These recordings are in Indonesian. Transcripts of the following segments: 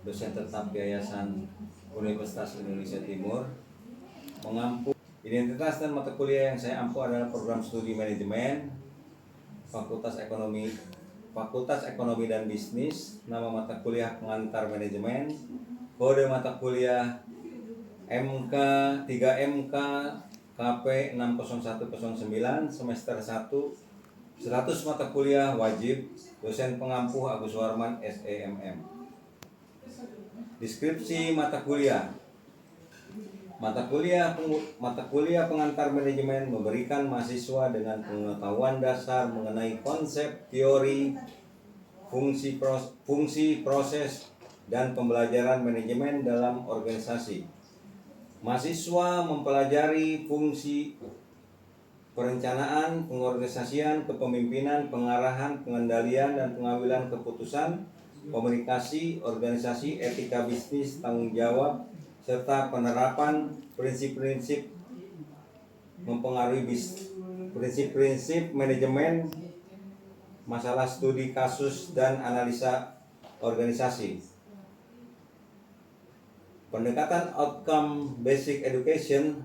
Dosen tetap Yayasan Universitas Indonesia Timur, mengampu identitas dan mata kuliah yang saya ampu adalah program studi manajemen, Fakultas Ekonomi dan Bisnis, nama mata kuliah pengantar manajemen, kode mata kuliah MK 3MK KP 60109 semester 1, 100 mata kuliah wajib, dosen pengampu Agus Suharman SEMM. Deskripsi mata kuliah. Mata kuliah pengantar manajemen memberikan mahasiswa dengan pengetahuan dasar mengenai konsep, teori, fungsi, proses, dan pembelajaran manajemen dalam organisasi. Mahasiswa mempelajari fungsi perencanaan, pengorganisasian, kepemimpinan, pengarahan, pengendalian, dan pengambilan keputusan, komunikasi, organisasi, etika bisnis, tanggung jawab, serta penerapan prinsip-prinsip mempengaruhi prinsip-prinsip manajemen, masalah studi kasus, dan analisa organisasi. Pendekatan Outcome Basic Education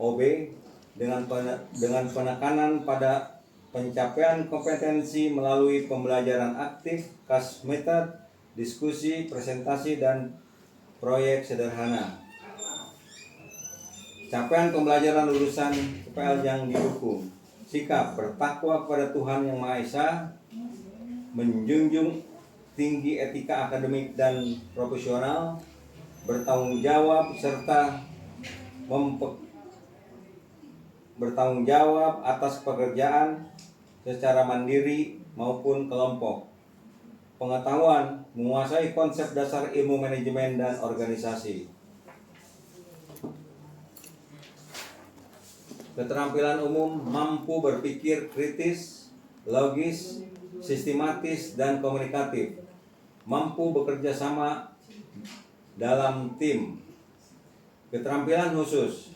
(OB) dengan penekanan pada pencapaian kompetensi melalui pembelajaran aktif, case method, diskusi, presentasi, dan proyek sederhana. Capaian pembelajaran lulusan PL yang didukung. Sikap bertakwa kepada Tuhan Yang Maha Esa, menjunjung tinggi etika akademik dan profesional, bertanggung jawab serta bertanggung jawab atas pekerjaan secara mandiri maupun kelompok. Pengetahuan, menguasai konsep dasar ilmu manajemen dan organisasi. Keterampilan umum, mampu berpikir kritis, logis, sistematis, dan komunikatif. Mampu bekerja sama dalam tim. Keterampilan khusus,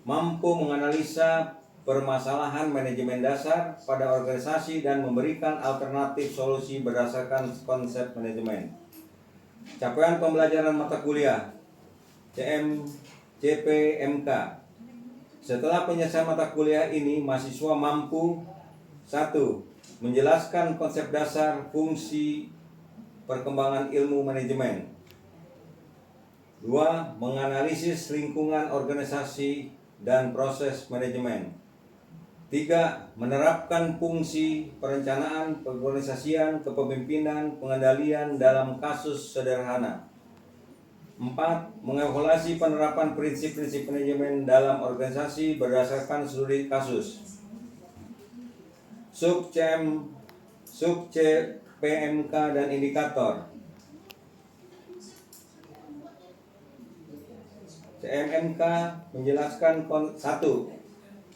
mampu menganalisa permasalahan manajemen dasar pada organisasi dan memberikan alternatif solusi berdasarkan konsep manajemen. Capaian pembelajaran mata kuliah CPMK. Setelah penyelesaian mata kuliah ini, mahasiswa mampu 1. Menjelaskan konsep dasar fungsi perkembangan ilmu manajemen. 2. Menganalisis lingkungan organisasi dan proses manajemen. 3. Menerapkan fungsi perencanaan, pengorganisasian, kepemimpinan, pengendalian dalam kasus sederhana. 4. Mengevaluasi penerapan prinsip-prinsip manajemen dalam organisasi berdasarkan studi kasus. Sub CPMK dan indikator. CMMK menjelaskan 1.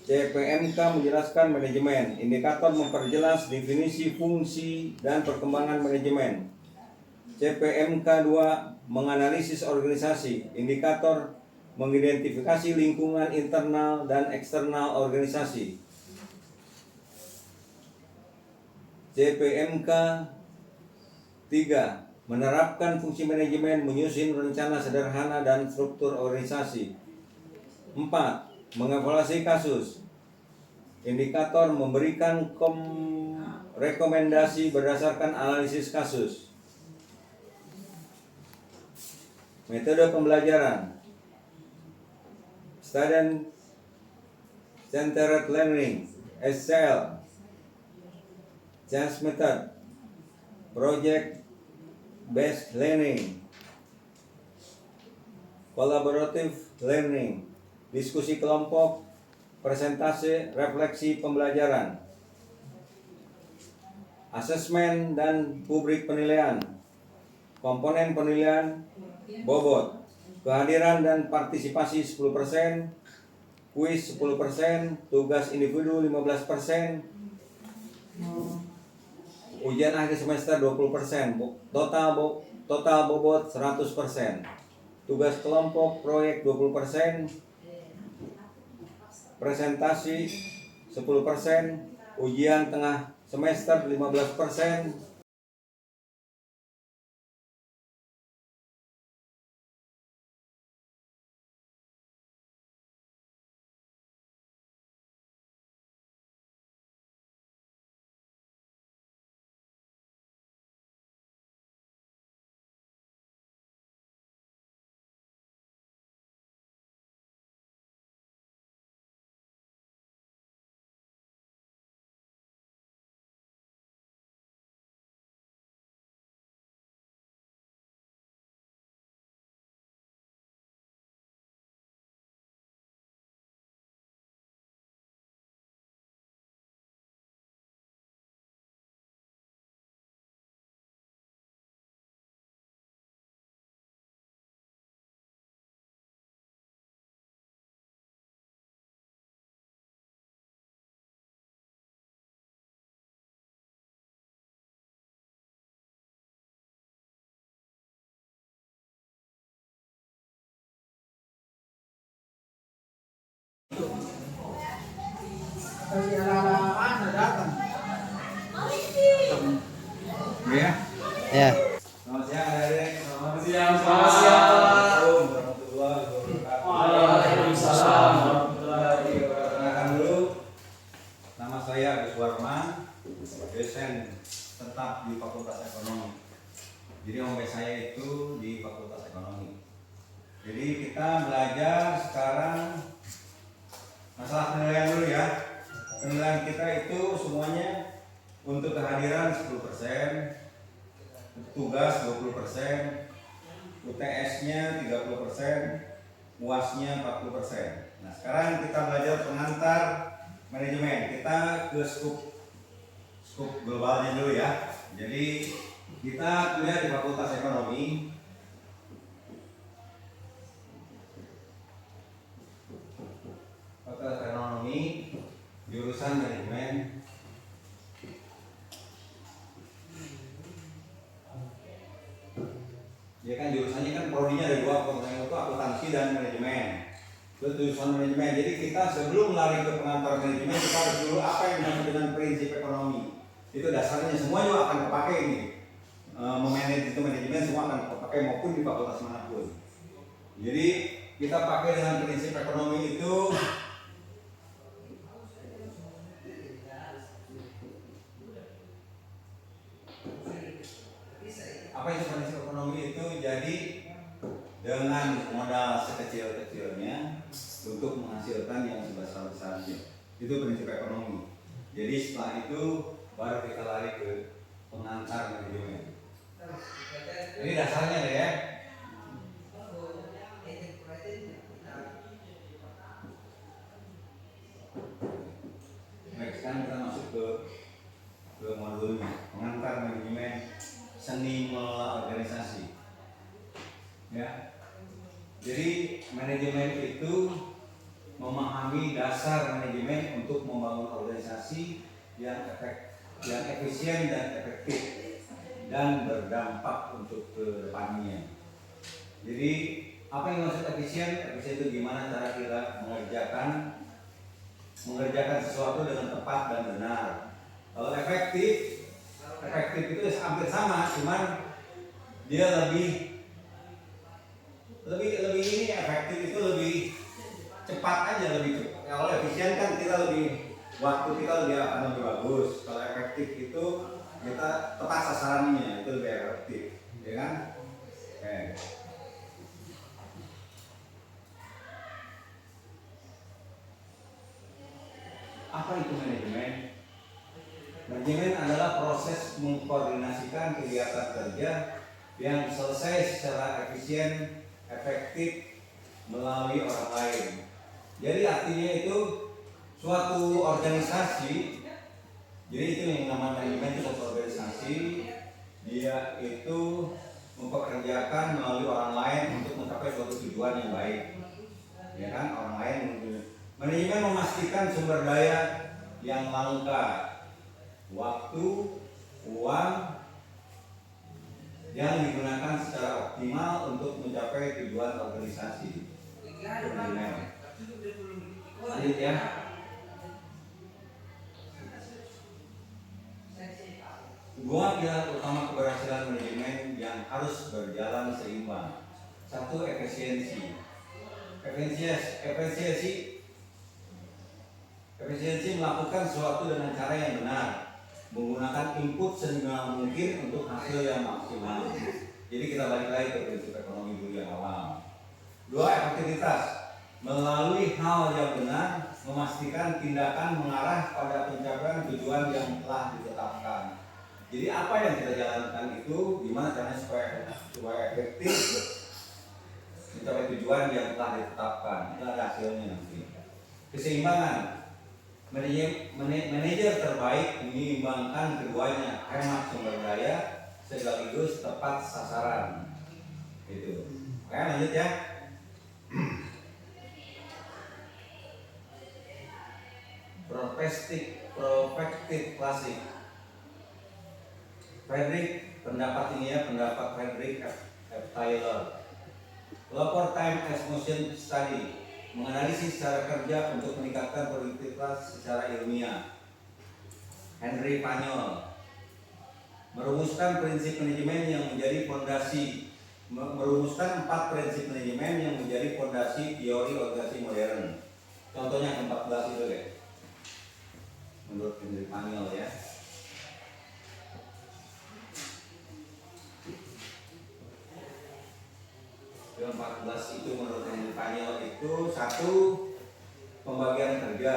CPMK menjelaskan manajemen. Indikator memperjelas definisi fungsi dan perkembangan manajemen. CPMK 2 menganalisis organisasi. Indikator mengidentifikasi lingkungan internal dan eksternal organisasi. CPMK 3 menerapkan fungsi manajemen, menyusun rencana sederhana dan struktur organisasi. 4. Mengevaluasi kasus. Indikator memberikan rekomendasi berdasarkan analisis kasus. Metode pembelajaran. Student Centered Learning (SCL). Change Method. Project Based Learning. Collaborative Learning. Diskusi kelompok, presentase refleksi pembelajaran, asesmen dan publik penilaian, komponen penilaian, bobot, kehadiran dan partisipasi 10%, kuis 10%, tugas individu 15%, ujian akhir semester 20%, total bobot 100%, tugas kelompok proyek 20%, presentasi 10%, ujian tengah semester 15%, Kasih ala-alaan na datang. ya. Ya. Selamat siang adik-adik. Selamat siang. Assalamualaikum warahmatullahi wabarakatuh. Waalaikumsalam warahmatullahi wabarakatuh. Perkenalkan dulu, nama saya Agus Warman, dosen tetap di Fakultas Ekonomi. Jadi OMB saya itu di Fakultas Ekonomi. Jadi kita belajar sekarang masalah penilaian dulu ya. Penilaian kita itu semuanya untuk kehadiran 10%, tugas 20%, UTS-nya 30%, UAS-nya 40%. Nah, sekarang kita belajar pengantar manajemen. Kita ke skup globalnya dulu ya. Jadi kita kuliah di Fakultas Ekonomi. Fakultas Ekonomi, jurusan manajemen. Ya kan jurusannya kan prodinya ada dua, yang itu akuntansi dan manajemen. Itu jurusan manajemen. Jadi kita sebelum lari ke pengantar manajemen kita harus dulu apa yang dimaksud dengan prinsip ekonomi. Itu dasarnya semua juga akan kepake ini. Memanage itu manajemen semua akan kepake maupun di fakultas manapun. Jadi kita pakai dengan prinsip ekonomi itu apa itu prinsip ekonomi itu? Jadi dengan modal sekecil-kecilnya untuk menghasilkan yang sebesar-besarnya. Itu prinsip ekonomi. Jadi setelah itu baru kita lari ke pengantar manajemen. Ini dasarnya deh ya. Baik, sekarang kita masuk ke modulnya pengantar manajemen seni mengelola organisasi. Ya. Jadi manajemen itu memahami dasar manajemen untuk membangun organisasi yang efisien dan efektif dan berdampak untuk ke depannya. Jadi apa yang maksud efisien? Efisien itu gimana cara kita mengerjakan sesuatu dengan tepat dan benar. Kalau efektif itu hampir sama, cuman dia lebih ini efektif itu lebih cepat aja, lebih cepat. Kalau efisien kan kita waktu kita akan lebih bagus. Kalau efektif itu kita tepat sasarannya, itu lebih efektif, ya kan? Apa itu manajemen? Manajemen adalah proses mengkoordinasikan kegiatan kerja yang selesai secara efisien, efektif melalui orang lain. Jadi artinya itu suatu organisasi, jadi itu yang namanya manajemen itu suatu organisasi, dia itu mempekerjakan melalui orang lain untuk mencapai suatu tujuan yang baik, ya kan, orang lain. Manajemen memastikan sumber daya yang langka, waktu, uang yang digunakan secara optimal untuk mencapai tujuan organisasi. Manajemen. Lanjut ya. Dua pilar utama keberhasilan manajemen yang harus berjalan seimbang. Satu, efisiensi. Efisiensi melakukan sesuatu dengan cara yang benar, menggunakan input seminimal mungkin untuk hasil yang maksimal. Jadi kita balik lagi ke prinsip ekonomi dulu yang awal. Dua, efektivitas. Melalui hal yang benar, memastikan tindakan mengarah pada pencapaian tujuan yang telah ditetapkan. Jadi apa yang kita jalankan itu gimana caranya supaya efektif mencapai tujuan yang telah ditetapkan. Itu ada hasilnya nanti. Keseimbangan. Manajer terbaik menyeimbangkan keduanya, hemat sumber daya sekaligus tepat sasaran. Itu. Oke, lanjut ya. Prospektif klasik. Pendapat Frederick F. Taylor. Lower time as motion study, menganalisis cara kerja untuk meningkatkan produktivitas secara ilmiah. Henry Panyol. Merumuskan prinsip manajemen yang menjadi fondasi. Merumuskan 4 prinsip manajemen yang menjadi fondasi teori organisasi modern. Contohnya ke-14 itu deh. Menurut Henry Panyol ya. Yang 14 itu menurut Henry Panyol itu: 1. Pembagian kerja.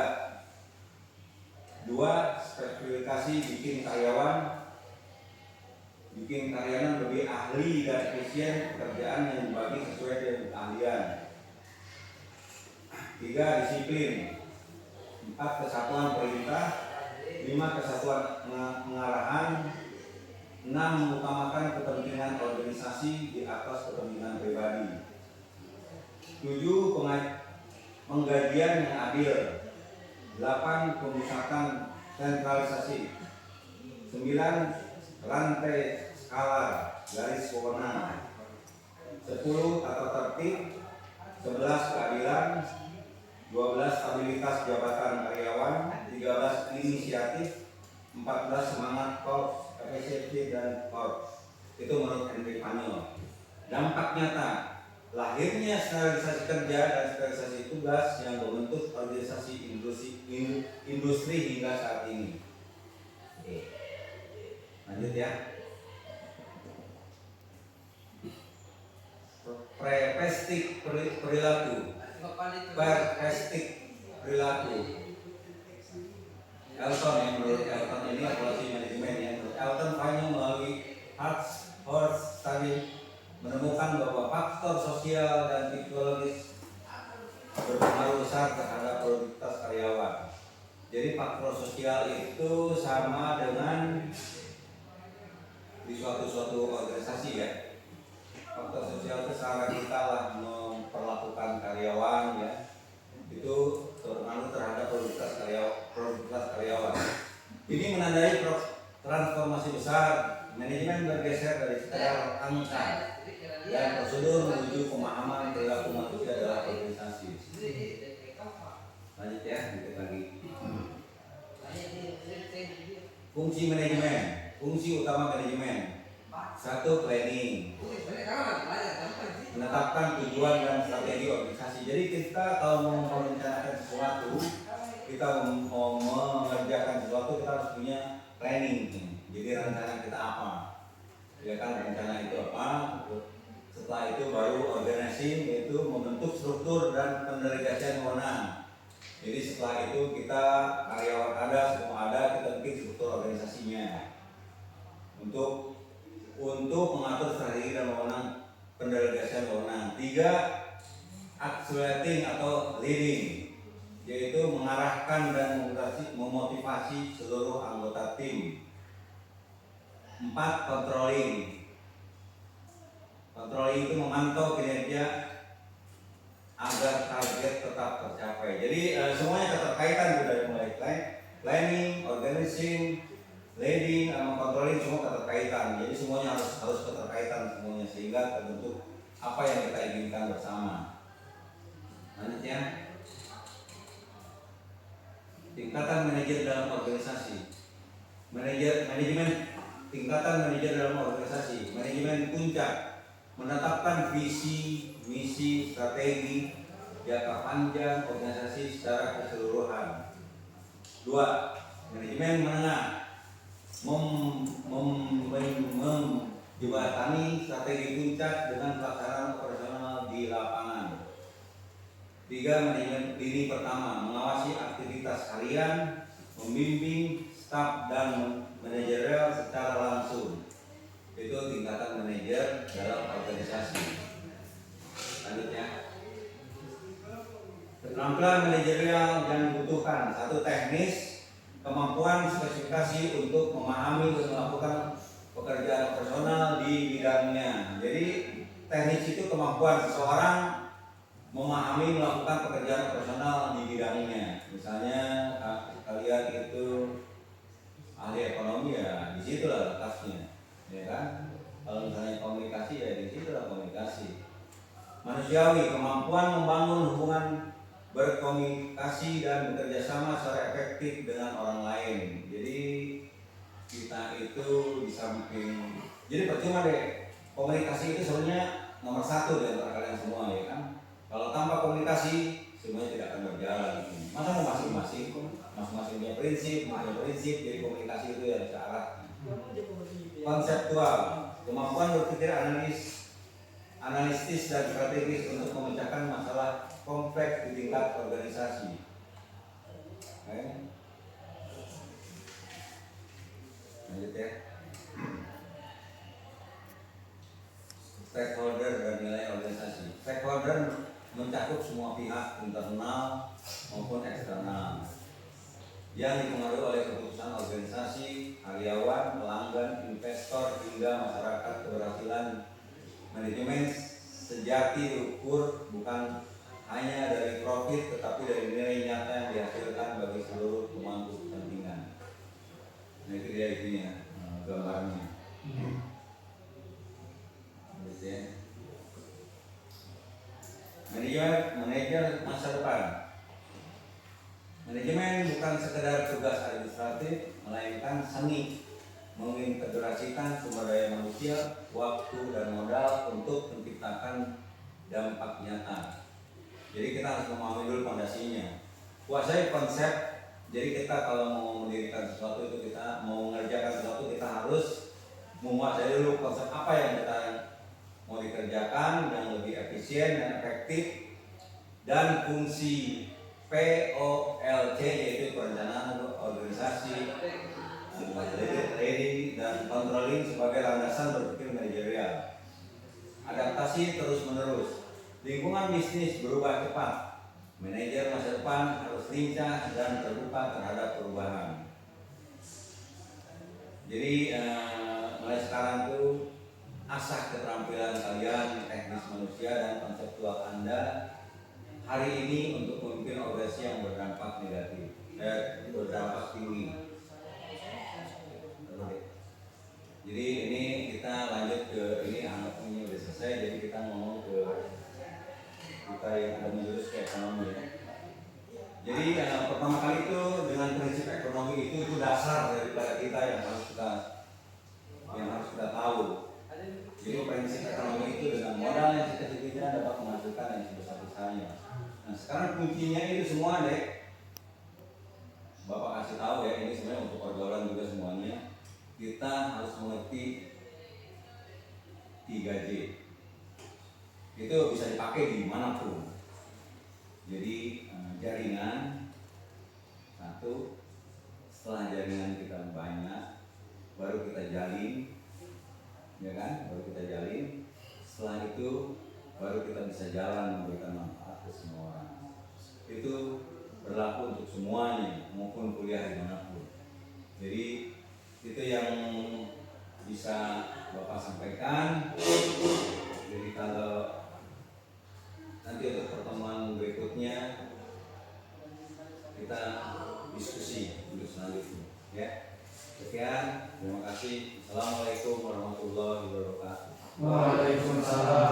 2. Spesifikasi bikin karyawan lebih ahli dan efisien pekerjaan yang dibagi sesuai dengan keahlian. 3. Disiplin. 4. Kesatuan perintah. 5. Kesatuan pengarahan. 6. Mengutamakan kepentingan organisasi di atas kepentingan pribadi. 7. Penggajian yang adil. 8. Pemusatan sentralisasi. 9. Rantai skala garis wewenang. 10. Tata tertib. 11. Keadilan. 12. Stabilitas jabatan karyawan. 13. Inisiatif. 14. Semangat korps, efisiensi dan korps. Itu menurut Henry Panyol. Dampak nyata: lahirnya standarisasi kerja dan standarisasi tugas yang membentuk organisasi industri hingga saat ini. Oke. Lanjut ya. Prepestik perilaku. Elton ya, menurut Elton ini evaluasi manajemen ya. Menurut Elton, Panyol melalui Horst study menemukan bahwa faktor sosial dan psikologis berpengaruh besar terhadap produktivitas karyawan. Jadi faktor sosial itu sama dengan di suatu organisasi ya. Faktor sosial itu cara kita lah memperlakukan karyawan ya. Itu berpengaruh terhadap produktivitas karyawan. Ini menandai transformasi besar. Manajemen bergeser dari sekedar angka dan prosedur menuju pemahaman perilaku manusia dalam organisasi. Lanjut ya, dikit lagi. Fungsi manajemen, fungsi utama manajemen. 1. Planning. Menetapkan tujuan dan strategi organisasi. Jadi kita kalau mau merencanakan sesuatu, kita mau mengerjakan sesuatu, kita harus punya planning. Jadi rencana kita apa? Ya kan, rencana itu apa? Setelah itu baru organisasi, yaitu membentuk struktur dan pendelegasian wewenang. Jadi setelah itu kita karyawan ada, semua ada, kita bikin struktur organisasinya untuk mengatur strategi dan wewenang pendelegasian wewenang. 3. Accelerating atau leading. yaitu mengarahkan dan memotivasi seluruh anggota tim. 4. Controlling. Controlling itu memantau kinerja agar target tetap tercapai. Jadi semuanya keterkaitan dari mulai planning, organizing, leading, sama controlling semua keterkaitan. Jadi semuanya harus keterkaitan semuanya sehingga terbentuk apa yang kita inginkan bersama. Selanjutnya, tingkatan manajer dalam organisasi. Manajemen tingkatan manajer dalam organisasi. Manajemen puncak menetapkan visi, misi, strategi jangka panjang organisasi secara keseluruhan. 2. Manajemen menengah menjembatani strategi puncak dengan pelaksanaan operasional di lapangan. 3. Manajemen lini pertama mengawasi aktivitas harian, membimbing staf dan manajerial secara langsung. Itu tingkatan manajer dalam organisasi. Selanjutnya, keterampilan manajerial yang dibutuhkan. 1. Teknis, kemampuan spesifikasi untuk memahami dan melakukan pekerjaan operasional di bidangnya. Jadi teknis itu kemampuan seseorang memahami melakukan pekerjaan operasional di bidangnya. Misalnya kalian itu ahli ekonomi, ya di situ lah letaknya, ya kan? Kalau misalnya komunikasi, ya di situ lah komunikasi. Manusiawi, kemampuan membangun hubungan berkomunikasi dan bekerja sama secara efektif dengan orang lain. Jadi kita itu di samping, jadi percuma deh, komunikasi itu sebenarnya nomor 1 di antara kalian semua, ya kan? Kalau tanpa komunikasi semuanya tidak akan berjalan. Masa mau masing-masing punya prinsip, jadi komunikasi itu yang searah. Konseptual, kemampuan berpikir analitis dan strategis untuk memecahkan masalah kompleks di tingkat organisasi. Okay. Lanjut ya. Stakeholder dan nilai organisasi. Stakeholder mencakup semua pihak internal maupun eksternal yang dipengaruhi oleh keputusan organisasi, karyawan, pelanggan, investor hingga masyarakat. Keberhasilan manajemen sejati diukur bukan hanya dari profit tetapi dari nilai nyata yang dihasilkan bagi seluruh pemangku kepentingan. Nah itu dia ini ya, gambarnya. Manajer masa depan. Manajemen bukan sekedar tugas administratif, melainkan seni mengintegrasikan sumber daya manusia, waktu dan modal untuk menciptakan dampak nyata. Jadi kita harus memahami dulu fondasinya. Kuasai konsep. Jadi kita kalau mau mendirikan sesuatu itu, kita mau mengerjakan sesuatu, kita harus menguasai dulu konsep apa yang kita mau dikerjakan yang lebih efisien dan efektif, dan fungsi POLC yaitu perencanaan organisasi, leading dan controlling sebagai landasan berpikir manajerial. Adaptasi terus menerus. Lingkungan bisnis berubah cepat. Manajer masa depan harus lincah dan terbuka terhadap perubahan. Jadi mulai sekarang tuh asah keterampilan kalian, teknis manusia dan konseptual Anda hari ini untuk memimpin organisasi yang berdampak negatif, berdampak tinggi. Jadi ini kita lanjut ke ini, anggap ini udah selesai. Jadi kita ngomong ke kita yang ada menjurus ke ekonomi ya. Jadi pertama kali itu dengan prinsip ekonomi itu dasar daripada kita yang harus kita tahu. Jadi prinsip ekonomi itu dengan modal yang sedikit-sedikitnya dapat menghasilkan yang sebesar-besarnya. Nah sekarang kuncinya itu semua deh. Bapak kasih tahu ya, ini sebenarnya untuk pergaulan juga semuanya. Kita harus mengerti 3J. Itu bisa dipakai di manapun. Jadi jaringan satu, setelah jaringan kita banyak, baru kita jalin, ya kan? Baru kita jalin. Setelah itu baru kita bisa jalan memberikan manfaat ke semua orang. Itu berlaku untuk semuanya maupun kuliah dimanapun. Jadi itu yang bisa Bapak sampaikan. Jadi kalau nanti untuk pertemuan berikutnya kita diskusi untuk selanjutnya ya. Sekian, terima kasih. Assalamualaikum warahmatullahi wabarakatuh. Waalaikumsalam